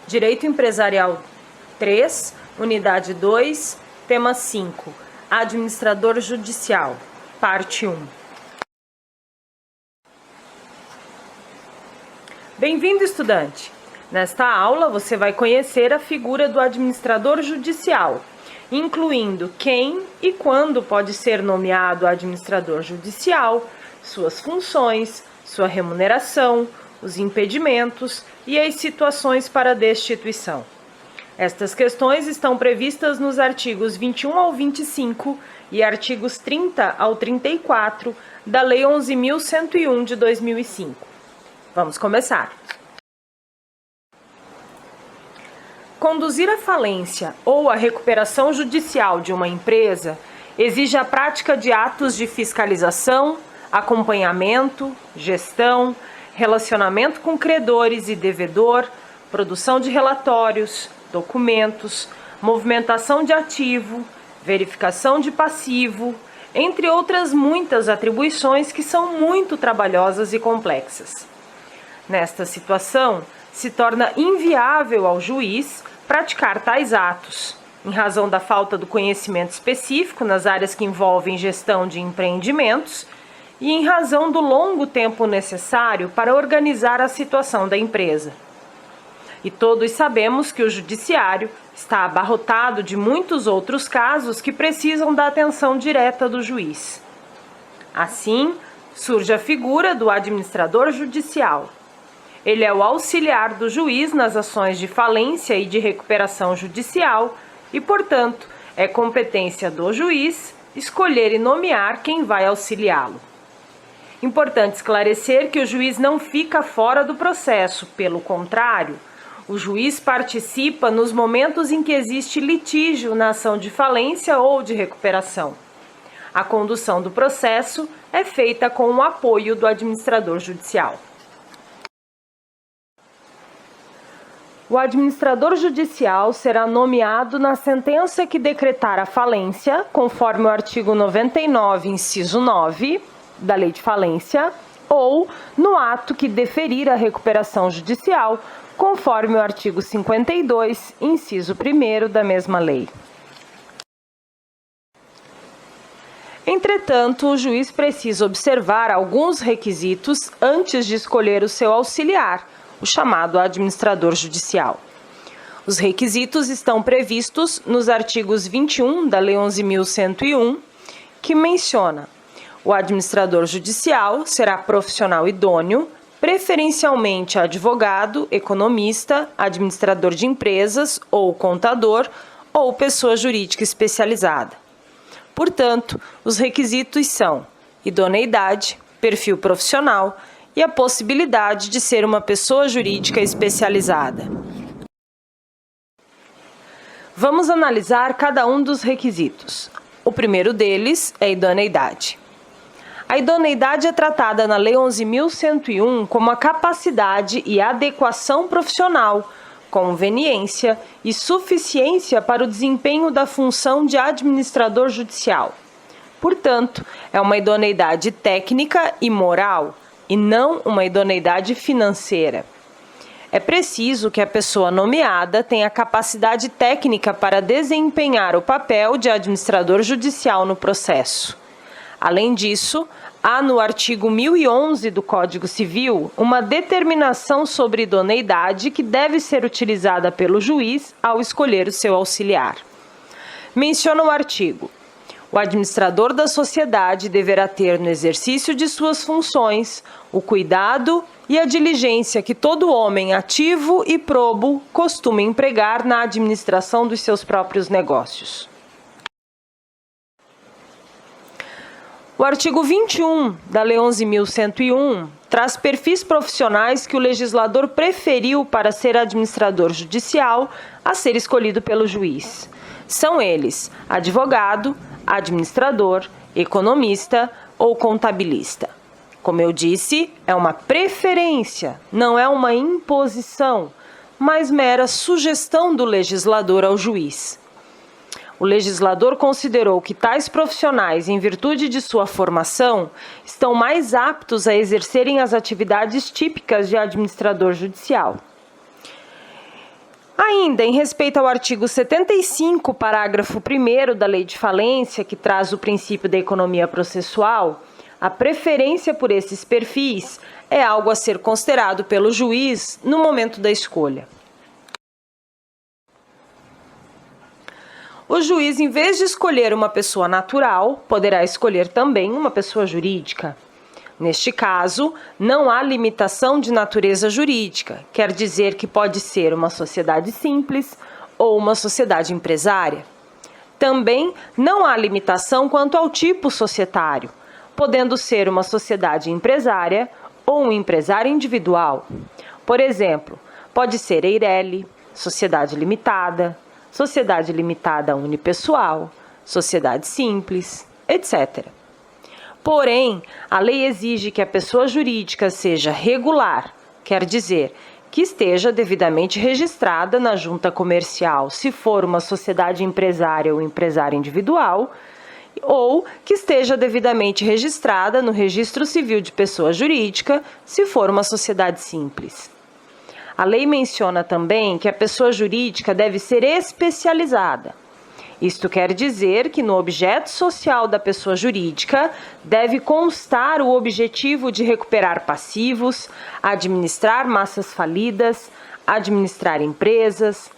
Direito Empresarial 3, Unidade 2, Tema 5, Administrador Judicial, Parte 1. Bem-vindo, estudante! Nesta aula, você vai conhecer a figura do administrador judicial, incluindo quem e quando pode ser nomeado administrador judicial, suas funções, sua remuneração, os impedimentos e as situações para destituição. Estas questões estão previstas nos artigos 21 ao 25 e artigos 30 ao 34 da Lei 11.101 de 2005. Vamos começar. Conduzir a falência ou a recuperação judicial de uma empresa exige a prática de atos de fiscalização, acompanhamento, gestão, relacionamento com credores e devedor, produção de relatórios, documentos, movimentação de ativo, verificação de passivo, entre outras muitas atribuições que são muito trabalhosas e complexas. Nesta situação, se torna inviável ao juiz praticar tais atos, em razão da falta do conhecimento específico nas áreas que envolvem gestão de empreendimentos e em razão do longo tempo necessário para organizar a situação da empresa. E todos sabemos que o judiciário está abarrotado de muitos outros casos que precisam da atenção direta do juiz. Assim, surge a figura do administrador judicial. Ele é o auxiliar do juiz nas ações de falência e de recuperação judicial e, portanto, é competência do juiz escolher e nomear quem vai auxiliá-lo. Importante esclarecer que o juiz não fica fora do processo, pelo contrário, o juiz participa nos momentos em que existe litígio na ação de falência ou de recuperação. A condução do processo é feita com o apoio do administrador judicial. O administrador judicial será nomeado na sentença que decretar a falência, conforme o artigo 99, inciso 9, da Lei de Falência, ou no ato que deferir a recuperação judicial, conforme o artigo 52, inciso 1º da mesma lei. Entretanto, o juiz precisa observar alguns requisitos antes de escolher o seu auxiliar, o chamado administrador judicial. Os requisitos estão previstos nos artigos 21 da Lei 11.101, que menciona: o administrador judicial será profissional idôneo, preferencialmente advogado, economista, administrador de empresas ou contador ou pessoa jurídica especializada. Portanto, os requisitos são idoneidade, perfil profissional e a possibilidade de ser uma pessoa jurídica especializada. Vamos analisar cada um dos requisitos. O primeiro deles é a idoneidade. A idoneidade é tratada na Lei 11.101 como a capacidade e adequação profissional, conveniência e suficiência para o desempenho da função de administrador judicial. Portanto, é uma idoneidade técnica e moral, e não uma idoneidade financeira. É preciso que a pessoa nomeada tenha capacidade técnica para desempenhar o papel de administrador judicial no processo. Além disso, há no artigo 1011 do Código Civil uma determinação sobre idoneidade que deve ser utilizada pelo juiz ao escolher o seu auxiliar. Menciona o artigo: o administrador da sociedade deverá ter no exercício de suas funções o cuidado e a diligência que todo homem ativo e probo costuma empregar na administração dos seus próprios negócios. O artigo 21 da Lei 11.101 traz perfis profissionais que o legislador preferiu para ser administrador judicial a ser escolhido pelo juiz. São eles: advogado, administrador, economista ou contabilista. Como eu disse, é uma preferência, não é uma imposição, mas mera sugestão do legislador ao juiz. O legislador considerou que tais profissionais, em virtude de sua formação, estão mais aptos a exercerem as atividades típicas de administrador judicial. Ainda, em respeito ao artigo 75, parágrafo 1º da Lei de Falência, que traz o princípio da economia processual, a preferência por esses perfis é algo a ser considerado pelo juiz no momento da escolha. O juiz, em vez de escolher uma pessoa natural, poderá escolher também uma pessoa jurídica. Neste caso, não há limitação de natureza jurídica, quer dizer que pode ser uma sociedade simples ou uma sociedade empresária. Também não há limitação quanto ao tipo societário, podendo ser uma sociedade empresária ou um empresário individual. Por exemplo, pode ser EIRELI, sociedade limitada unipessoal, sociedade simples, etc. Porém, a lei exige que a pessoa jurídica seja regular, quer dizer, que esteja devidamente registrada na junta comercial, se for uma sociedade empresária ou empresário individual, ou que esteja devidamente registrada no Registro Civil de Pessoa Jurídica, se for uma sociedade simples. A lei menciona também que a pessoa jurídica deve ser especializada. Isto quer dizer que no objeto social da pessoa jurídica deve constar o objetivo de recuperar passivos, administrar massas falidas, administrar empresas.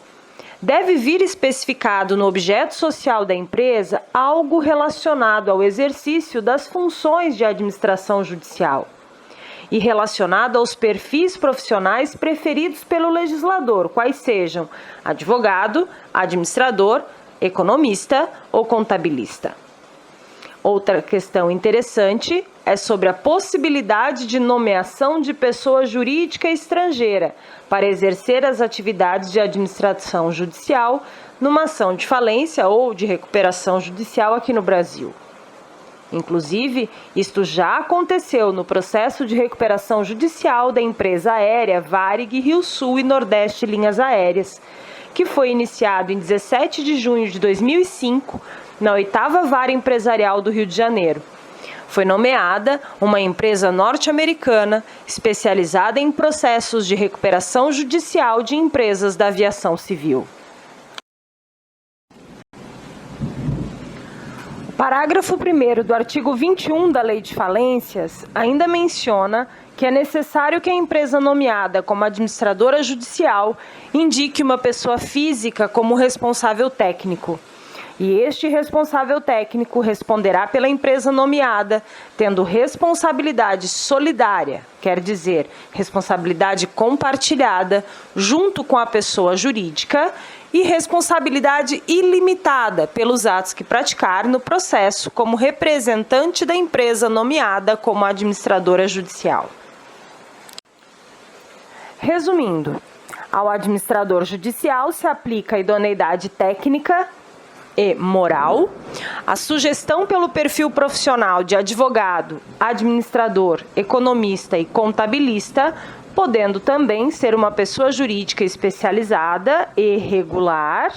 Deve vir especificado no objeto social da empresa algo relacionado ao exercício das funções de administração judicial e relacionado aos perfis profissionais preferidos pelo legislador, quais sejam advogado, administrador, economista ou contabilista. Outra questão interessante é sobre a possibilidade de nomeação de pessoa jurídica estrangeira para exercer as atividades de administração judicial numa ação de falência ou de recuperação judicial aqui no Brasil. Inclusive, isto já aconteceu no processo de recuperação judicial da empresa aérea Varig Rio Sul e Nordeste Linhas Aéreas, que foi iniciado em 17 de junho de 2005, na 8ª Vara Empresarial do Rio de Janeiro. Foi nomeada uma empresa norte-americana especializada em processos de recuperação judicial de empresas da aviação civil. O parágrafo 1º do artigo 21 da Lei de Falências ainda menciona que é necessário que a empresa nomeada como administradora judicial indique uma pessoa física como responsável técnico. E este responsável técnico responderá pela empresa nomeada, tendo responsabilidade solidária, quer dizer, responsabilidade compartilhada, junto com a pessoa jurídica, e responsabilidade ilimitada pelos atos que praticar no processo como representante da empresa nomeada como administradora judicial. Resumindo, ao administrador judicial se aplica a idoneidade técnica e moral, a sugestão pelo perfil profissional de advogado, administrador, economista e contabilista, podendo também ser uma pessoa jurídica especializada e regular,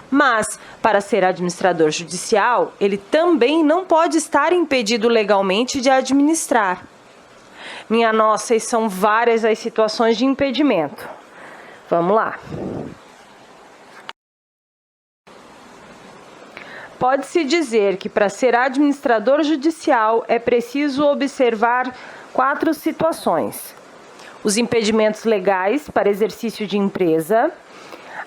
mas, para ser administrador judicial, ele também não pode estar impedido legalmente de administrar. Minha nossa, e são várias as situações de impedimento. Vamos lá. Pode-se dizer que para ser administrador judicial é preciso observar 4 situações: os impedimentos legais para exercício de empresa,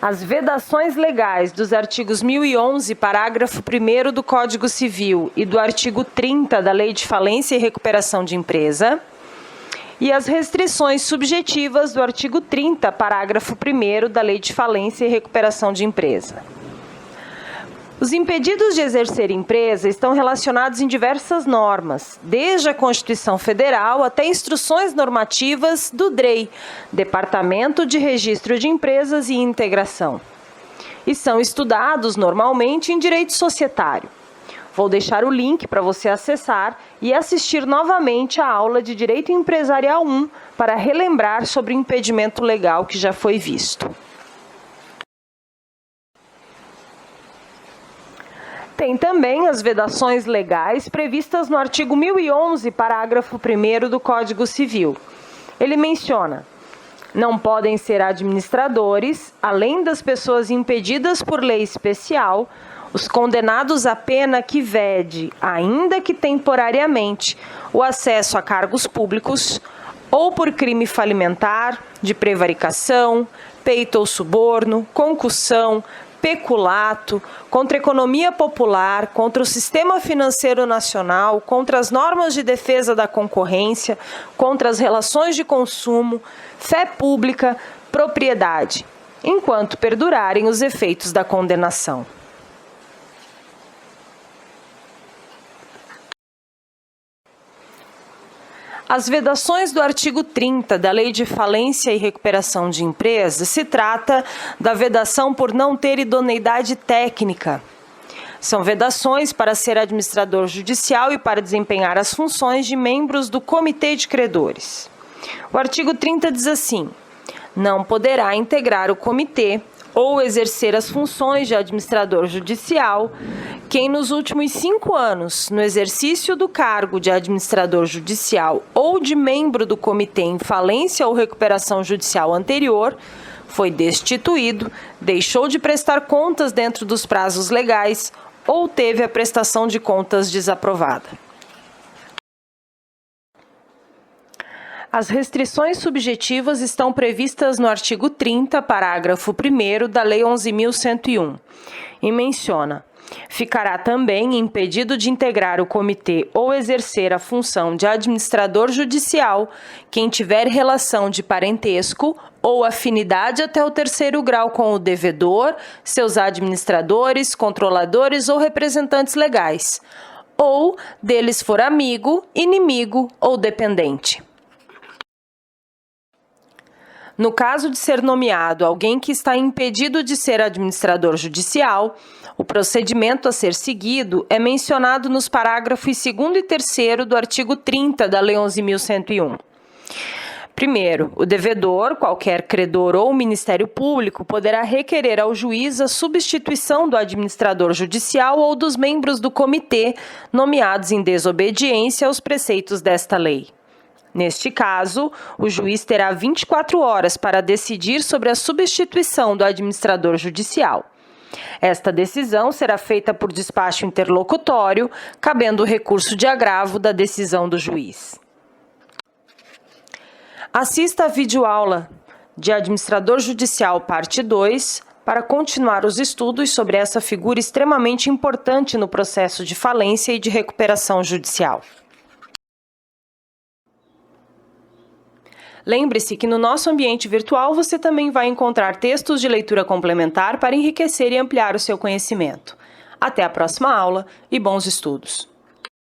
as vedações legais dos artigos 1011, parágrafo 1º do Código Civil e do artigo 30 da Lei de Falência e Recuperação de Empresa, e as restrições subjetivas do artigo 30, parágrafo 1º da Lei de Falência e Recuperação de Empresa. Os impedidos de exercer empresa estão relacionados em diversas normas, desde a Constituição Federal até instruções normativas do DREI, Departamento de Registro de Empresas e Integração, e são estudados normalmente em direito societário. Vou deixar o link para você acessar e assistir novamente a aula de Direito Empresarial 1 para relembrar sobre o impedimento legal que já foi visto. Tem também as vedações legais previstas no artigo 1011, parágrafo 1º do Código Civil. Ele menciona: Não podem ser administradores, além das pessoas impedidas por lei especial, os condenados à pena que vede, ainda que temporariamente, o acesso a cargos públicos, ou por crime falimentar, de prevaricação, peito ou suborno, concussão, peculato, contra a economia popular, contra o sistema financeiro nacional, contra as normas de defesa da concorrência, contra as relações de consumo, fé pública, propriedade, enquanto perdurarem os efeitos da condenação. As vedações do artigo 30 da Lei de Falência e Recuperação de Empresas se trata da vedação por não ter idoneidade técnica. São vedações para ser administrador judicial e para desempenhar as funções de membros do Comitê de Credores. O artigo 30 diz assim: não poderá integrar o comitê ou exercer as funções de administrador judicial quem nos últimos 5 anos, no exercício do cargo de administrador judicial ou de membro do comitê em falência ou recuperação judicial anterior, foi destituído, deixou de prestar contas dentro dos prazos legais ou teve a prestação de contas desaprovada. As restrições subjetivas estão previstas no artigo 30, parágrafo 1º da Lei 11.101, e menciona: ficará também impedido de integrar o comitê ou exercer a função de administrador judicial quem tiver relação de parentesco ou afinidade até o 3º grau com o devedor, seus administradores, controladores ou representantes legais, ou deles for amigo, inimigo ou dependente. No caso de ser nomeado alguém que está impedido de ser administrador judicial, o procedimento a ser seguido é mencionado nos parágrafos 2º e 3º do artigo 30 da Lei 11.101. Primeiro, o devedor, qualquer credor ou Ministério Público, poderá requerer ao juiz a substituição do administrador judicial ou dos membros do comitê nomeados em desobediência aos preceitos desta lei. Neste caso, o juiz terá 24 horas para decidir sobre a substituição do administrador judicial. Esta decisão será feita por despacho interlocutório, cabendo o recurso de agravo da decisão do juiz. Assista a videoaula de Administrador Judicial, parte 2, para continuar os estudos sobre essa figura extremamente importante no processo de falência e de recuperação judicial. Lembre-se que no nosso ambiente virtual você também vai encontrar textos de leitura complementar para enriquecer e ampliar o seu conhecimento. Até a próxima aula e bons estudos!